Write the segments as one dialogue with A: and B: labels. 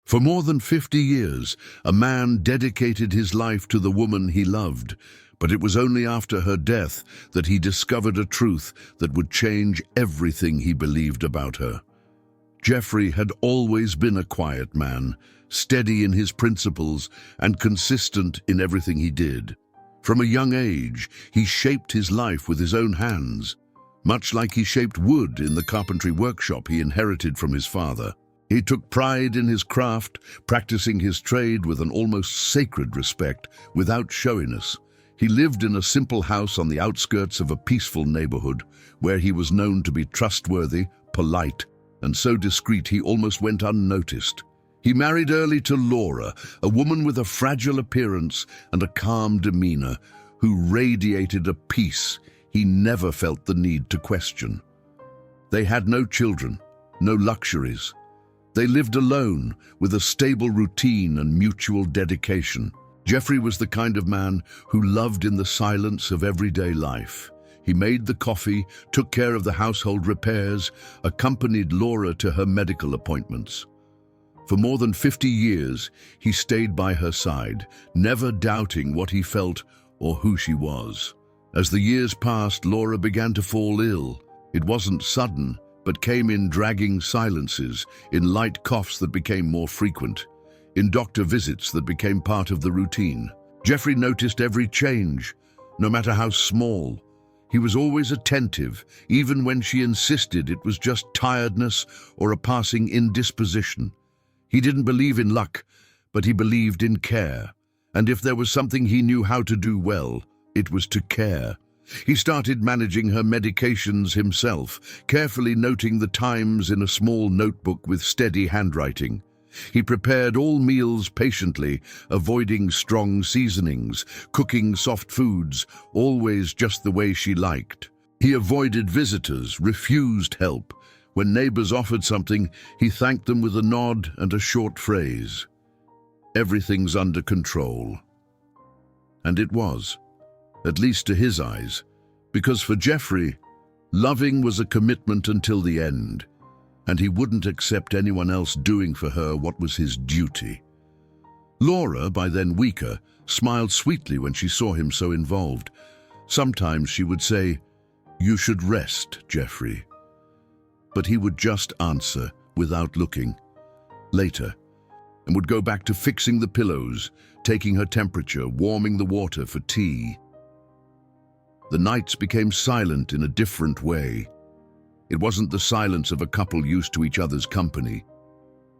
A: For more than 50 years, a man dedicated his life to the woman he loved, but it was only after her death that he discovered a truth that would change everything he believed about her. Jeffrey had always been a quiet man, steady in his principles and consistent in everything he did. From a young age, he shaped his life with his own hands, much like he shaped wood in the carpentry workshop he inherited from his father. He took pride in his craft, practicing his trade with an almost sacred respect, without showiness. He lived in a simple house on the outskirts of a peaceful neighborhood, where he was known to be trustworthy, polite, and so discreet he almost went unnoticed. He married early to Laura, a woman with a fragile appearance and a calm demeanor, who radiated a peace he never felt the need to question. They had no children, no luxuries. They lived alone, with a stable routine and mutual dedication. Jeffrey was the kind of man who loved in the silence of everyday life. He made the coffee, took care of the household repairs, accompanied Laura to her medical appointments. For more than 50 years, he stayed by her side, never doubting what he felt or who she was. As the years passed, Laura began to fall ill. It wasn't sudden, but came in dragging silences, in light coughs that became more frequent, in doctor visits that became part of the routine. Jeffrey noticed every change, no matter how small. He was always attentive, even when she insisted it was just tiredness or a passing indisposition. He didn't believe in luck, but he believed in care. And if there was something he knew how to do well, it was to care. He started managing her medications himself, carefully noting the times in a small notebook with steady handwriting. He prepared all meals patiently, avoiding strong seasonings, cooking soft foods, always just the way she liked. He avoided visitors, refused help. When neighbors offered something, he thanked them with a nod and a short phrase. Everything's under control. And it was, at least to his eyes, because for Jeffrey, loving was a commitment until the end, and he wouldn't accept anyone else doing for her what was his duty. Laura, by then weaker, smiled sweetly when she saw him so involved. Sometimes she would say, "You should rest, Jeffrey." But he would just answer, without looking, "Later," and would go back to fixing the pillows, taking her temperature, warming the water for tea. The nights became silent in a different way. It wasn't the silence of a couple used to each other's company.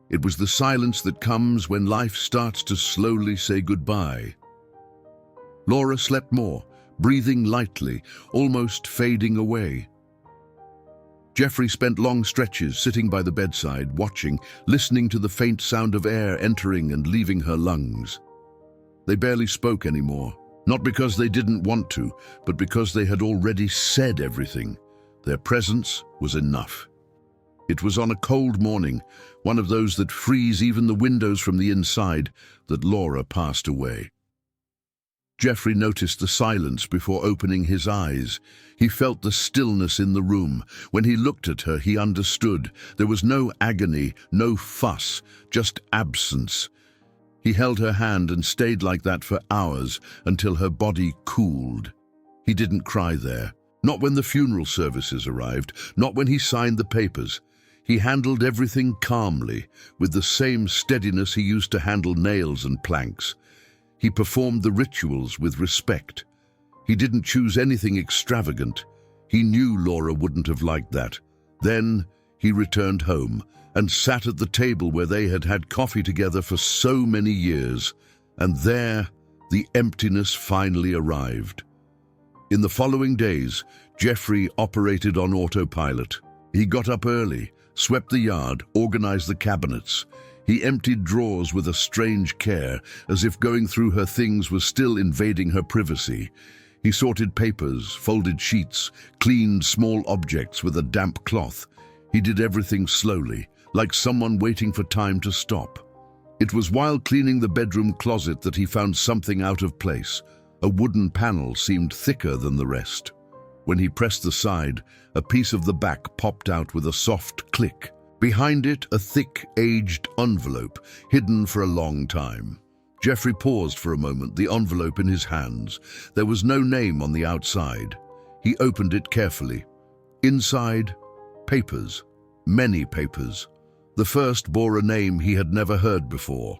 A: It was the silence that comes when life starts to slowly say goodbye. Laura slept more, breathing lightly, almost fading away. Jeffrey spent long stretches sitting by the bedside, watching, listening to the faint sound of air entering and leaving her lungs. They barely spoke anymore, not because they didn't want to, but because they had already said everything. Their presence was enough. It was on a cold morning, one of those that freeze even the windows from the inside, that Laura passed away. Jeffrey noticed the silence before opening his eyes. He felt the stillness in the room. When he looked at her, he understood. There was no agony, no fuss, just absence. He held her hand and stayed like that for hours until her body cooled. He didn't cry there. Not when the funeral services arrived, not when he signed the papers. He handled everything calmly, with the same steadiness he used to handle nails and planks. He performed the rituals with respect. He didn't choose anything extravagant. He knew Laura wouldn't have liked that. Then he returned home and sat at the table where they had had coffee together for so many years, and there the emptiness finally arrived. In the following days, Jeffrey operated on autopilot. He got up early, swept the yard, organized the cabinets. He emptied drawers with a strange care, as if going through her things was still invading her privacy. He sorted papers, folded sheets, cleaned small objects with a damp cloth. He did everything slowly, like someone waiting for time to stop. It was while cleaning the bedroom closet that he found something out of place. A wooden panel seemed thicker than the rest. When he pressed the side, a piece of the back popped out with a soft click. Behind it, a thick, aged envelope, hidden for a long time. Jeffrey paused for a moment, the envelope in his hands. There was no name on the outside. He opened it carefully. Inside, papers. Many papers. The first bore a name he had never heard before.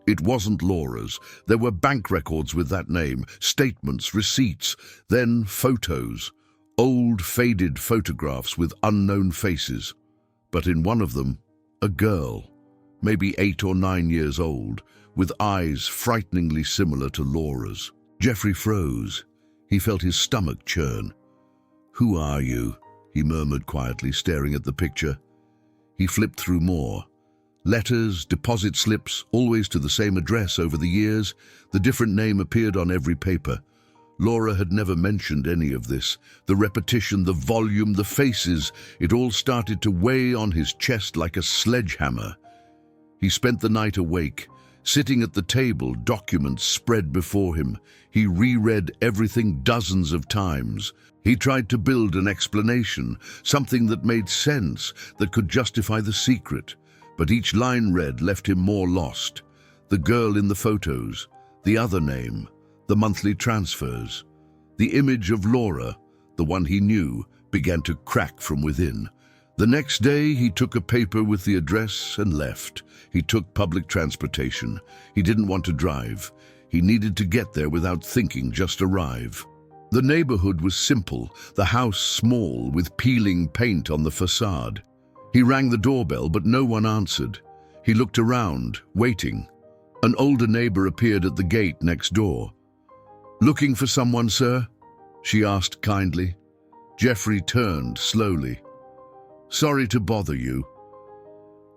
A: It wasn't Laura's. There were bank records with that name, statements, receipts, then photos. Old, faded photographs with unknown faces. But in one of them, a girl, maybe 8 or 9 years old, with eyes frighteningly similar to Laura's. Jeffrey froze. He felt his stomach churn. "Who are you?" he murmured quietly, staring at the picture. He flipped through more. Letters, deposit slips, always to the same address over the years. The different name appeared on every paper. Laura had never mentioned any of this. The repetition, the volume, the faces, it all started to weigh on his chest like a sledgehammer. He spent the night awake, sitting at the table, documents spread before him. He reread everything dozens of times. He tried to build an explanation, something that made sense, that could justify the secret. But each line read left him more lost. The girl in the photos, the other name, the monthly transfers. The image of Laura, the one he knew, began to crack from within. The next day, he took a paper with the address and left. He took public transportation. He didn't want to drive. He needed to get there without thinking, just arrive. The neighborhood was simple, the house small, with peeling paint on the facade. He rang the doorbell, but no one answered. He looked around, waiting. An older neighbor appeared at the gate next door. "Looking for someone, sir?" she asked kindly. Jeffrey turned slowly. "Sorry to bother you.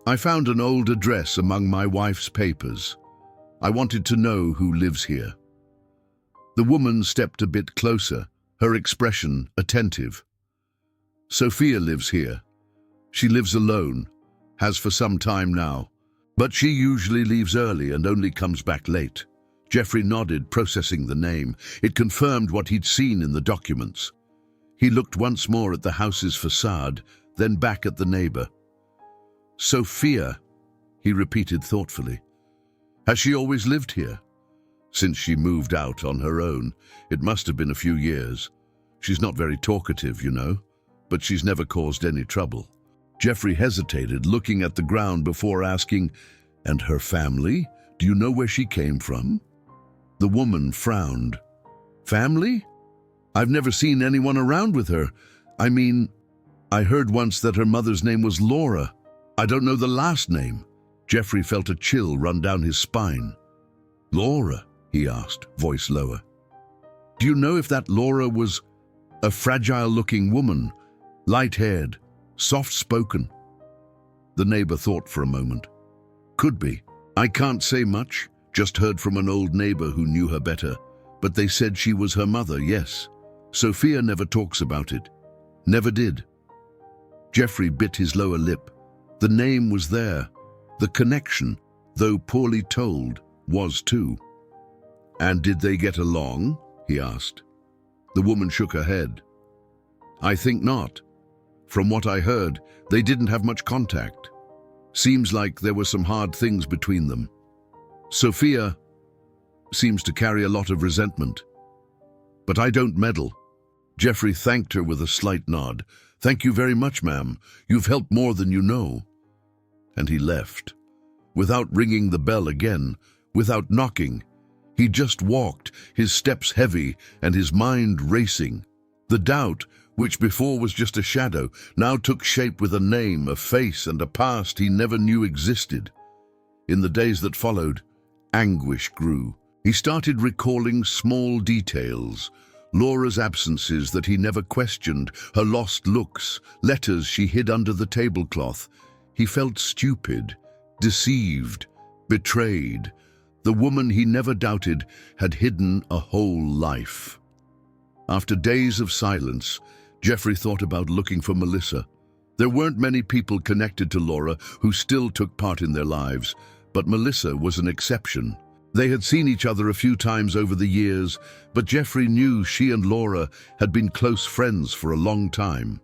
A: I found an old address among my wife's papers. I wanted to know who lives here." The woman stepped a bit closer, her expression attentive. "Sophia lives here. She lives alone, has for some time now, but she usually leaves early and only comes back late." Jeffrey nodded, processing the name. It confirmed what he'd seen in the documents. He looked once more at the house's facade, then back at the neighbor. "Sophia," he repeated thoughtfully. "Has she always lived here?" "Since she moved out on her own. It must have been a few years. She's not very talkative, you know, but she's never caused any trouble." Jeffrey hesitated, looking at the ground before asking, "And her family? Do you know where she came from?" The woman frowned. "Family? I've never seen anyone around with her. I mean, I heard once that her mother's name was Laura. I don't know the last name." Jeffrey felt a chill run down his spine. "Laura?" he asked, voice lower. "Do you know if that Laura was a fragile-looking woman, light-haired, soft-spoken?" The neighbor thought for a moment. "Could be. I can't say much. Just heard from an old neighbor who knew her better. But they said she was her mother, yes. Sophia never talks about it. Never did." Jeffrey bit his lower lip. The name was there. The connection, though poorly told, was too. "And did they get along?" he asked. The woman shook her head. "I think not. From what I heard, they didn't have much contact. Seems like there were some hard things between them. Sophia seems to carry a lot of resentment. But I don't meddle." Jeffrey thanked her with a slight nod. "Thank you very much, ma'am. You've helped more than you know." And he left. Without ringing the bell again, without knocking. He just walked, his steps heavy and his mind racing. The doubt, which before was just a shadow, now took shape with a name, a face, and a past he never knew existed. In the days that followed, anguish grew. He started recalling small details, Laura's absences that he never questioned, her lost looks, letters she hid under the tablecloth. He felt stupid, deceived, betrayed. The woman he never doubted had hidden a whole life. After days of silence, Jeffrey thought about looking for Melissa. There weren't many people connected to Laura who still took part in their lives, but Melissa was an exception. They had seen each other a few times over the years, but Jeffrey knew she and Laura had been close friends for a long time.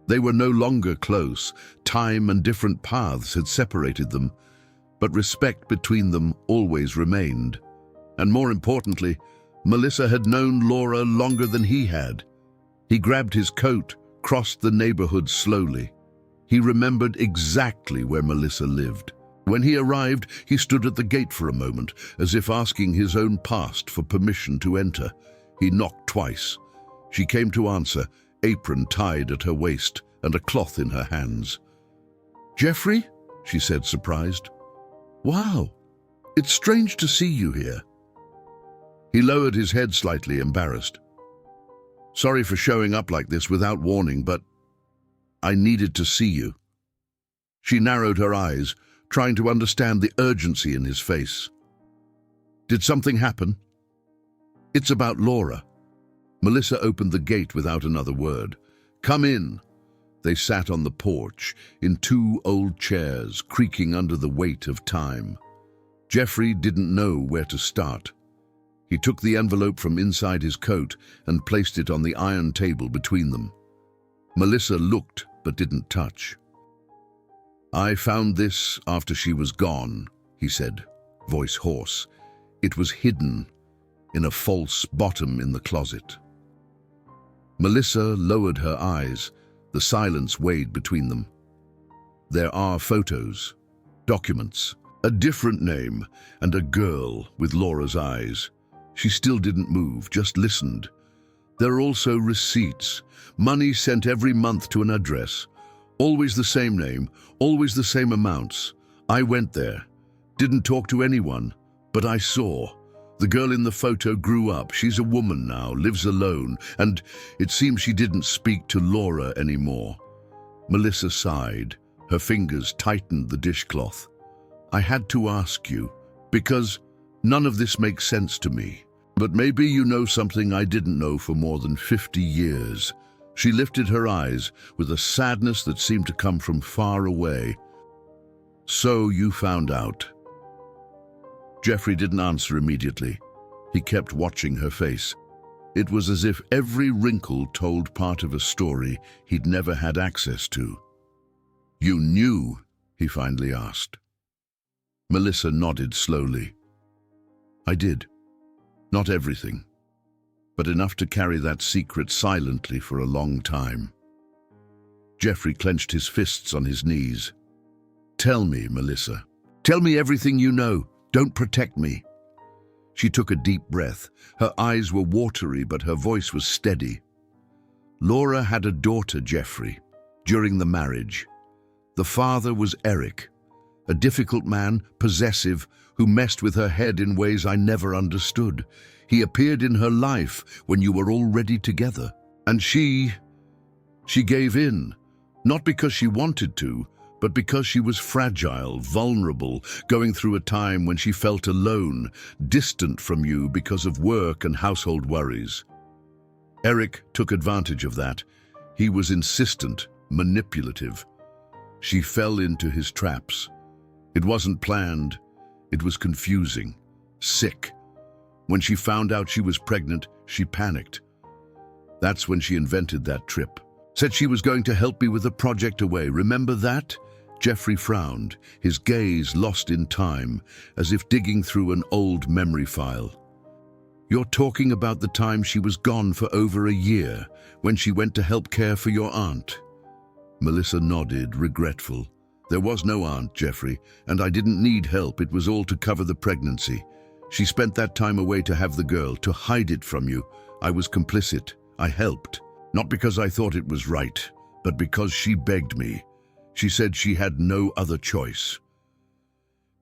A: They were no longer close. Time and different paths had separated them, but respect between them always remained. And more importantly, Melissa had known Laura longer than he had. He grabbed his coat, crossed the neighborhood slowly. He remembered exactly where Melissa lived. When he arrived, he stood at the gate for a moment, as if asking his own past for permission to enter. He knocked twice. She came to answer, apron tied at her waist and a cloth in her hands. "Jeffrey?" she said, surprised. "Wow, it's strange to see you here." He lowered his head slightly, embarrassed. "Sorry for showing up like this without warning, but I needed to see you." She narrowed her eyes, trying to understand the urgency in his face. "Did something happen?" "It's about Laura." Melissa opened the gate without another word. "Come in." They sat on the porch, in two old chairs, creaking under the weight of time. Jeffrey didn't know where to start. He took the envelope from inside his coat and placed it on the iron table between them. Melissa looked but didn't touch. "I found this after she was gone," he said, voice hoarse. "It was hidden in a false bottom in the closet." Melissa lowered her eyes. The silence weighed between them. "There are photos, documents, a different name, and a girl with Laura's eyes." She still didn't move, just listened. "There are also receipts, money sent every month to an address. Always the same name, always the same amounts. I went there, didn't talk to anyone, but I saw. The girl in the photo grew up. She's a woman now, lives alone, and it seems she didn't speak to Laura anymore." Melissa sighed. Her fingers tightened the dishcloth. "I had to ask you, because none of this makes sense to me. But maybe you know something I didn't know for more than 50 years. She lifted her eyes with a sadness that seemed to come from far away. "So you found out." Jeffrey didn't answer immediately. He kept watching her face. It was as if every wrinkle told part of a story he'd never had access to. "You knew?" he finally asked. Melissa nodded slowly. "I did. Not everything, but enough to carry that secret silently for a long time." Jeffrey clenched his fists on his knees. "Tell me, Melissa. Tell me everything you know. Don't protect me." She took a deep breath. Her eyes were watery, but her voice was steady. "Laura had a daughter, Jeffrey, during the marriage. The father was Eric, a difficult man, possessive, who messed with her head in ways I never understood. He appeared in her life when you were already together. And she gave in, not because she wanted to, but because she was fragile, vulnerable, going through a time when she felt alone, distant from you because of work and household worries. Eric took advantage of that. He was insistent, manipulative. She fell into his traps. It wasn't planned. It was confusing, sick. When she found out she was pregnant, she panicked. That's when she invented that trip. Said she was going to help me with a project away. Remember that?" Jeffrey frowned, his gaze lost in time, as if digging through an old memory file. "You're talking about the time she was gone for over a year, when she went to help care for your aunt." Melissa nodded, regretful. "There was no aunt, Jeffrey, and I didn't need help. It was all to cover the pregnancy. She spent that time away to have the girl, to hide it from you. I was complicit. I helped. Not because I thought it was right, but because she begged me. She said she had no other choice."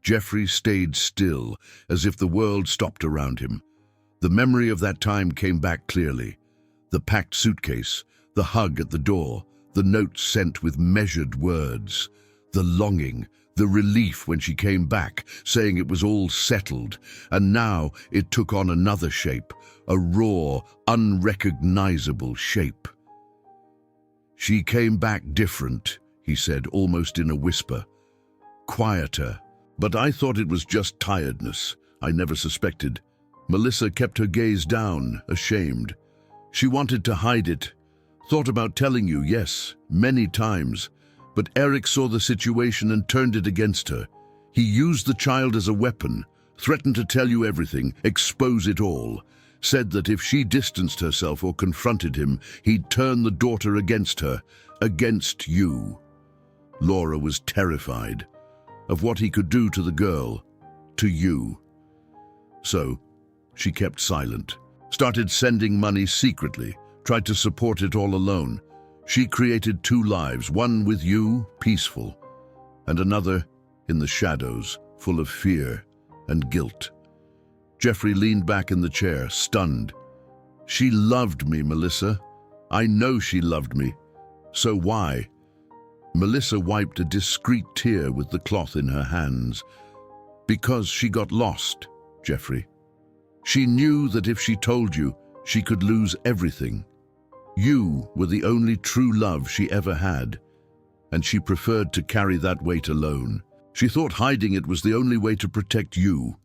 A: Jeffrey stayed still, as if the world stopped around him. The memory of that time came back clearly. The packed suitcase, the hug at the door, the notes sent with measured words, the longing, the relief when she came back, saying it was all settled, and now it took on another shape, a raw, unrecognizable shape. "She came back different," he said, almost in a whisper. "Quieter, but I thought it was just tiredness. I never suspected." Melissa kept her gaze down, ashamed. She wanted to hide it, Thought about telling you, yes, many times. But Eric saw the situation and turned it against her. He used the child as a weapon, threatened to tell you everything, expose it all. Said that if she distanced herself or confronted him, he'd turn the daughter against her, against you. Laura was terrified of what he could do to the girl, to you. So, she kept silent, started sending money secretly, tried to support it all alone. She created 2 lives, one with you, peaceful, and another in the shadows, full of fear and guilt. Jeffrey leaned back in the chair, stunned. She loved me, Melissa. I know she loved me. So why? Melissa wiped a discreet tear with the cloth in her hands. Because she got lost, Jeffrey. She knew that if she told you, she could lose everything. You were the only true love she ever had, and she preferred to carry that weight alone. She thought hiding it was the only way to protect you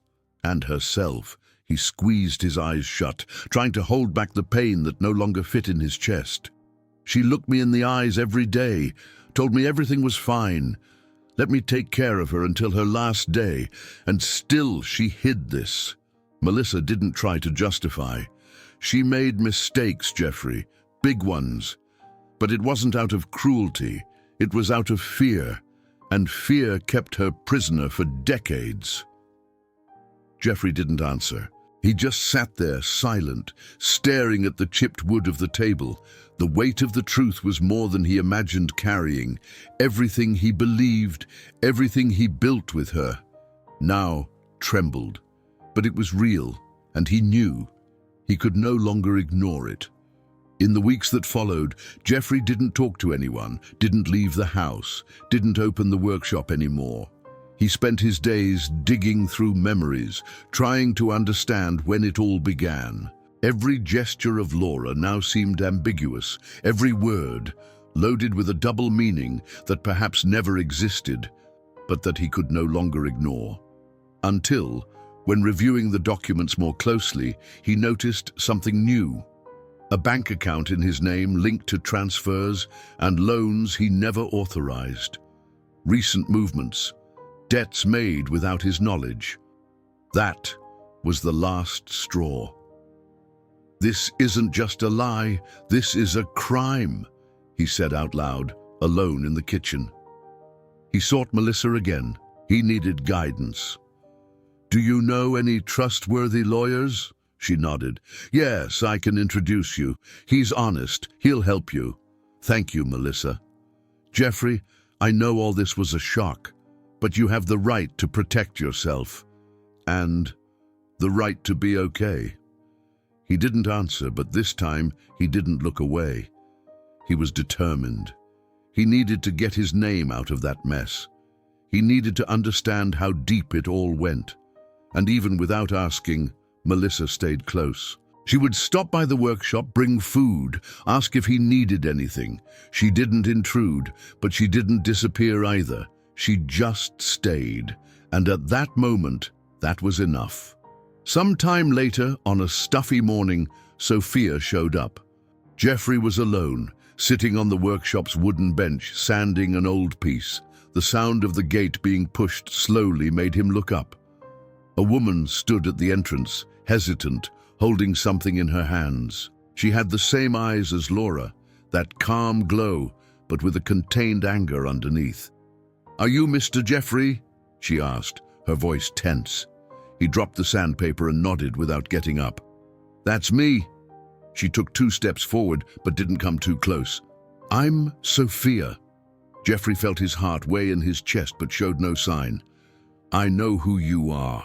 A: and herself. He squeezed his eyes shut, trying to hold back the pain that no longer fit in his chest. She looked me in the eyes every day, told me everything was fine, let me take care of her until her last day, and still she hid this. Melissa didn't try to justify. She made mistakes, Jeffrey, big ones. But it wasn't out of cruelty, it was out of fear, and fear kept her prisoner for decades. Jeffrey didn't answer. He just sat there, silent, staring at the chipped wood of the table. The weight of the truth was more than he imagined carrying. Everything he believed, everything he built with her, now trembled. But it was real, and he knew. He could no longer ignore it. In the weeks that followed, Jeffrey didn't talk to anyone, didn't leave the house, didn't open the workshop anymore. He spent his days digging through memories, trying to understand when it all began. Every gesture of Laura now seemed ambiguous, every word loaded with a double meaning that perhaps never existed, but that he could no longer ignore. Until, when reviewing the documents more closely, he noticed something new. A bank account in his name linked to transfers and loans he never authorized. Recent movements, debts made without his knowledge. That was the last straw. This isn't just a lie, this is a crime, he said out loud, alone in the kitchen. He sought Melissa again. He needed guidance. Do you know any trustworthy lawyers? She nodded. Yes, I can introduce you. He's honest. He'll help you. Thank you, Melissa. Jeffrey, I know all this was a shock, but you have the right to protect yourself. And the right to be okay. He didn't answer, but this time he didn't look away. He was determined. He needed to get his name out of that mess. He needed to understand how deep it all went. And even without asking, Melissa stayed close. She would stop by the workshop, bring food, ask if he needed anything. She didn't intrude, but she didn't disappear either. She just stayed. And at that moment, that was enough. Some time later, on a stuffy morning, Sophia showed up. Jeffrey was alone, sitting on the workshop's wooden bench, sanding an old piece. The sound of the gate being pushed slowly made him look up. A woman stood at the entrance, hesitant, holding something in her hands. She had the same eyes as Laura, that calm glow, but with a contained anger underneath. "Are you Mr. Jeffrey?" she asked, her voice tense. He dropped the sandpaper and nodded without getting up. "That's me." She took 2 steps forward, but didn't come too close. "I'm Sophia." Jeffrey felt his heart weigh in his chest, but showed no sign. "I know who you are."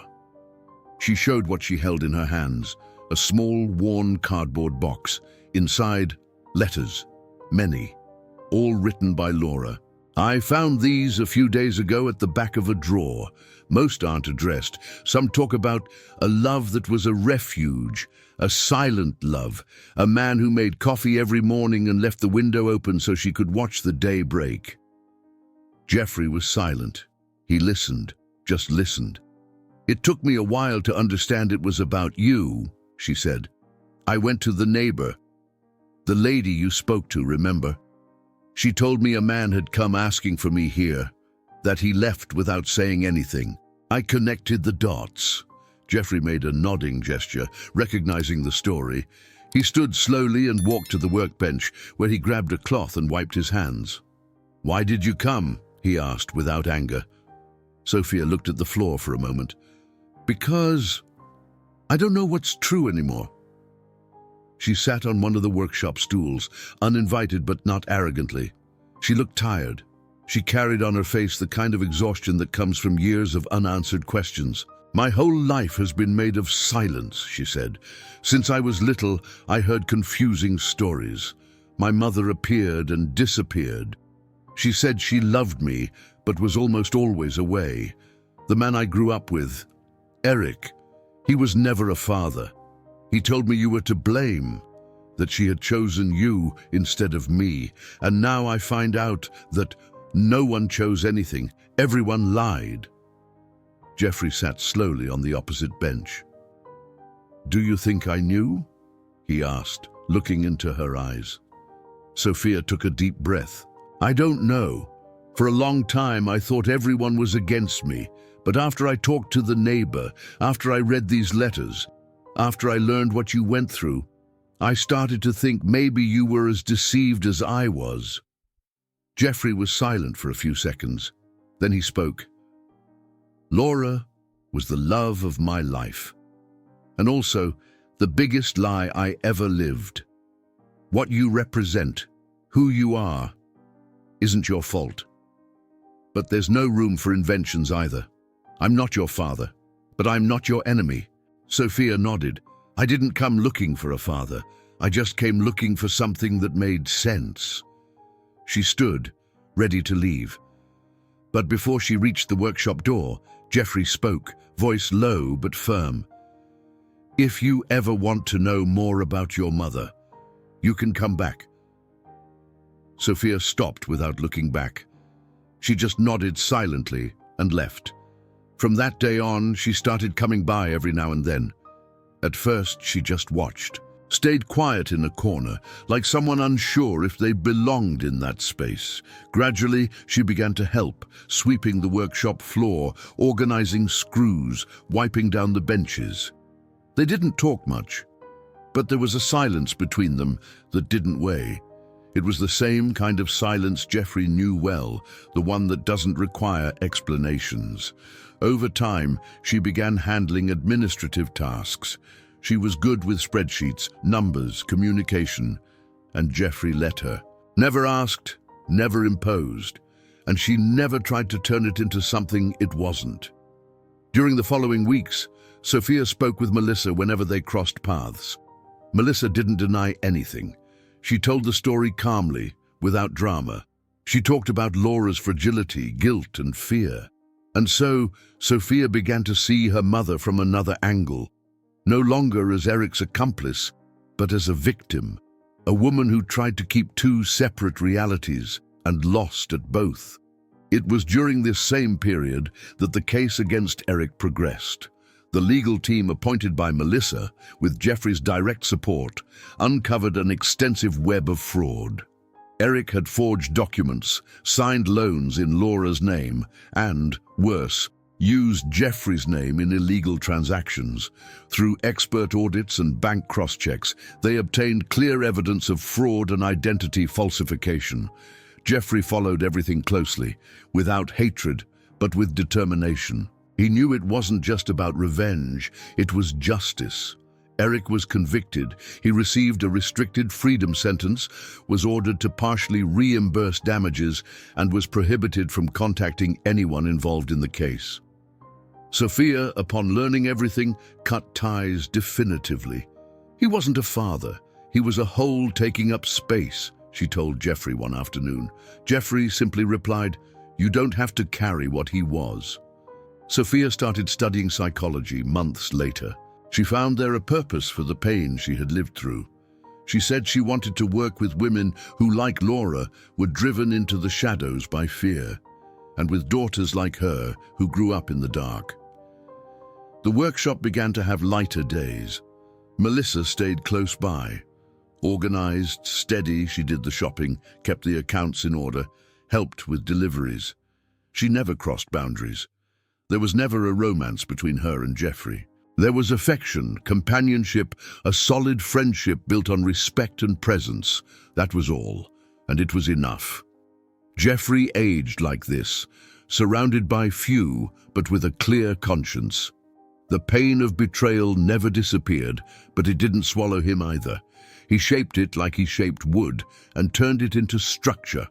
A: She showed what she held in her hands, a small, worn cardboard box. Inside, letters, many, all written by Laura. "I found these a few days ago at the back of a drawer. Most aren't addressed. Some talk about a love that was a refuge, a silent love, a man who made coffee every morning and left the window open so she could watch the day break." Jeffrey was silent. He listened, just listened. "It took me a while to understand it was about you," she said. "I went to the neighbor. The lady you spoke to, remember? She told me a man had come asking for me here, that he left without saying anything. I connected the dots." Jeffrey made a nodding gesture, recognizing the story. He stood slowly and walked to the workbench, where he grabbed a cloth and wiped his hands. "Why did you come?" he asked without anger. Sophia looked at the floor for a moment. "Because I don't know what's true anymore." She sat on one of the workshop stools, uninvited but not arrogantly. She looked tired. She carried on her face the kind of exhaustion that comes from years of unanswered questions. "My whole life has been made of silence," she said. "Since I was little, I heard confusing stories. My mother appeared and disappeared. She said she loved me, but was almost always away. The man I grew up with, Eric, he was never a father. He told me you were to blame, that she had chosen you instead of me. And now I find out that no one chose anything. Everyone lied." Jeffrey sat slowly on the opposite bench. "Do you think I knew?" he asked, looking into her eyes. Sophia took a deep breath. "I don't know. For a long time I thought everyone was against me, but after I talked to the neighbor, after I read these letters, after I learned what you went through, I started to think maybe you were as deceived as I was." Jeffrey was silent for a few seconds. Then he spoke. "Laura was the love of my life, and also the biggest lie I ever lived. What you represent, who you are, isn't your fault. But there's no room for inventions either. I'm not your father, but I'm not your enemy." Sophia nodded. "I didn't come looking for a father. I just came looking for something that made sense." She stood, ready to leave. But before she reached the workshop door, Jeffrey spoke, voice low but firm. "If you ever want to know more about your mother, you can come back." Sophia stopped without looking back. She just nodded silently and left. From that day on, she started coming by every now and then. At first, she just watched, stayed quiet in a corner, like someone unsure if they belonged in that space. Gradually, she began to help, sweeping the workshop floor, organizing screws, wiping down the benches. They didn't talk much, but there was a silence between them that didn't weigh. It was the same kind of silence Jeffrey knew well, the one that doesn't require explanations. Over time, she began handling administrative tasks. She was good with spreadsheets, numbers, communication, and Jeffrey let her. Never asked, never imposed, and she never tried to turn it into something it wasn't. During the following weeks, Sophia spoke with Melissa whenever they crossed paths. Melissa didn't deny anything. She told the story calmly, without drama. She talked about Laura's fragility, guilt, and fear. And so, Sophia began to see her mother from another angle, no longer as Eric's accomplice, but as a victim, a woman who tried to keep two separate realities and lost at both. It was during this same period that the case against Eric progressed. The legal team appointed by Melissa, with Jeffrey's direct support, uncovered an extensive web of fraud. Eric had forged documents, signed loans in Laura's name, and, worse, used Jeffrey's name in illegal transactions. Through expert audits and bank cross-checks, they obtained clear evidence of fraud and identity falsification. Jeffrey followed everything closely, without hatred, but with determination. He knew it wasn't just about revenge, it was justice. Eric was convicted. He received a restricted freedom sentence, was ordered to partially reimburse damages, and was prohibited from contacting anyone involved in the case. Sophia, upon learning everything, cut ties definitively. He wasn't a father. He was a hole taking up space, she told Jeffrey one afternoon. Jeffrey simply replied, "You don't have to carry what he was." Sophia started studying psychology months later. She found there a purpose for the pain she had lived through. She said she wanted to work with women who, like Laura, were driven into the shadows by fear, and with daughters like her who grew up in the dark. The workshop began to have lighter days. Melissa stayed close by, Organized, steady, she did the shopping, kept the accounts in order, helped with deliveries. She never crossed boundaries. There was never a romance between her and Jeffrey. There was affection, companionship, a solid friendship built on respect and presence. That was all, and it was enough. Jeffrey aged like this, surrounded by few, but with a clear conscience. The pain of betrayal never disappeared, but it didn't swallow him either. He shaped it like he shaped wood and turned it into structure.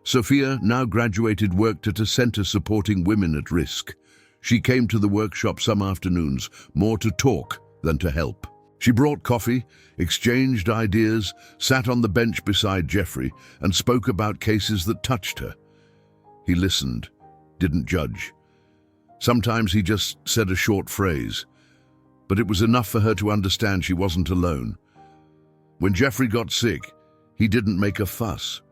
A: Sophia, now graduated, worked at a center supporting women at risk. She came to the workshop some afternoons, more to talk than to help. She brought coffee, exchanged ideas, sat on the bench beside Jeffrey, and spoke about cases that touched her. He listened, didn't judge. Sometimes he just said a short phrase, but it was enough for her to understand she wasn't alone. When Jeffrey got sick, he didn't make a fuss.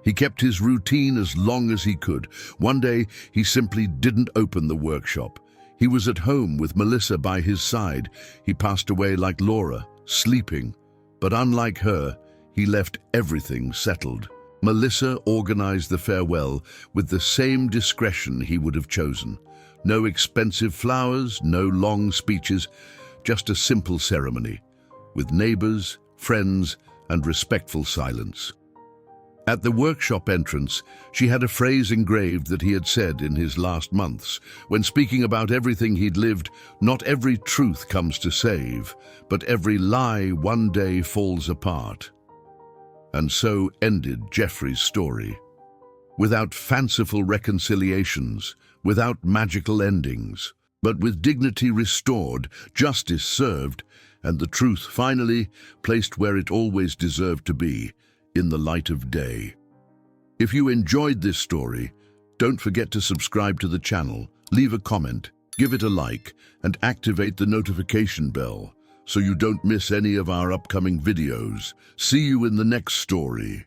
A: He kept his routine as long as he could. One day, he simply didn't open the workshop. He was at home with Melissa by his side. He passed away like Laura, sleeping. But unlike her, he left everything settled. Melissa organized the farewell with the same discretion he would have chosen. No expensive flowers, no long speeches, just a simple ceremony, with neighbors, friends, and respectful silence. At the workshop entrance, she had a phrase engraved that he had said in his last months. When speaking about everything he'd lived, not every truth comes to save, but every lie one day falls apart. And so ended Jeffrey's story. Without fanciful reconciliations, without magical endings, but with dignity restored, justice served, and the truth finally placed where it always deserved to be, in the light of day. If you enjoyed this story, don't forget to subscribe to the channel, leave a comment, give it a like, and activate the notification bell so you don't miss any of our upcoming videos. See you in the next story.